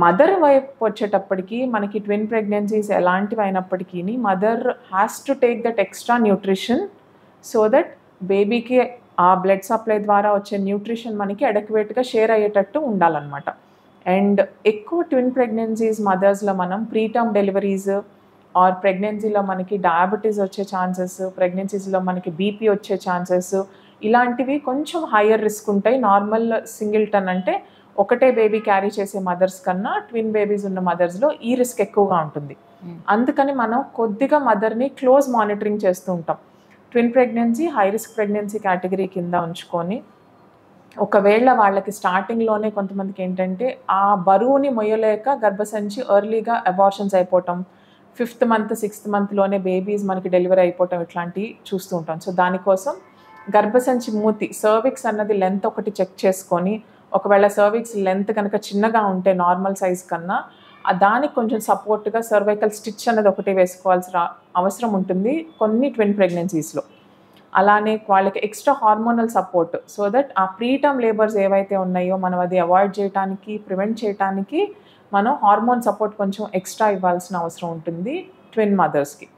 Mother వైపు వచ్చేటప్పటికి మనకి ట్విన్ ప్రెగ్నెన్సీస్ ఎలాంటివి అయినప్పటికీ mother has to take that extra nutrition so that బేబీకి ఆ బ్లడ్ సప్లై ద్వారా వచ్చే న్యూట్రిషన్ మనకి అడక్వేట్గా షేర్ అయ్యేటట్టు ఉండాలన్నమాట. అండ్ ఎక్కువ ట్విన్ ప్రెగ్నెన్సీస్ మదర్స్లో మనం ప్రీటర్మ్ డెలివరీస్ ఆర్ ప్రెగ్నెన్సీలో మనకి డయాబెటీస్ వచ్చే ఛాన్సెస్, ప్రెగ్నెన్సీస్లో మనకి బీపీ వచ్చే ఛాన్సెస్ ఇలాంటివి కొంచెం హయ్యర్ రిస్క్ ఉంటాయి. నార్మల్ సింగిల్టన్ అంటే ఒకటే బేబీ క్యారీ చేసే మదర్స్ కన్నా ట్విన్ బేబీస్ ఉన్న మదర్స్లో ఈ రిస్క్ ఎక్కువగా ఉంటుంది. అందుకని మనం కొద్దిగా మదర్ని క్లోజ్ మానిటరింగ్ చేస్తూ ఉంటాం. Twin pregnancy high risk pregnancy category కింద ఉంచుకొని ఒకవేళ వాళ్ళకి స్టార్టింగ్లోనే కొంతమందికి ఏంటంటే ఆ బరువుని మొయ్యలేక గర్భసంచి ఎర్లీగా అబార్షన్స్ అయిపోవటం, 5th మంత్ 6th మంత్లోనే బేబీస్ మనకి డెలివరీ అయిపోవటం ఇట్లాంటివి చూస్తూ ఉంటాం. సో దానికోసం గర్భసంచి మూతి సర్విక్స్ అన్నది లెంత్ ఒకటి చెక్ చేసుకొని, ఒకవేళ సర్విక్స్ లెంత్ కనుక చిన్నగా ఉంటే నార్మల్ సైజ్ కన్నా దానికి కొంచెం సపోర్ట్గా సర్వైకల్ స్టిచ్ అన్నది ఒకటి వేసుకోవాల్సిన అవసరం ఉంటుంది కొన్ని ట్విన్ ప్రెగ్నెన్సీస్లో. అలానే వాళ్ళకి extra hormonal support so that ఆ ప్రీటర్మ్ లేబర్స్ ఏవైతే ఉన్నాయో మనం అది అవాయిడ్ చేయడానికి, ప్రివెంట్ చేయడానికి మనం హార్మోన్ సపోర్ట్ కొంచెం ఎక్స్ట్రా ఇవ్వాల్సిన అవసరం ఉంటుంది ట్విన్ మదర్స్కి.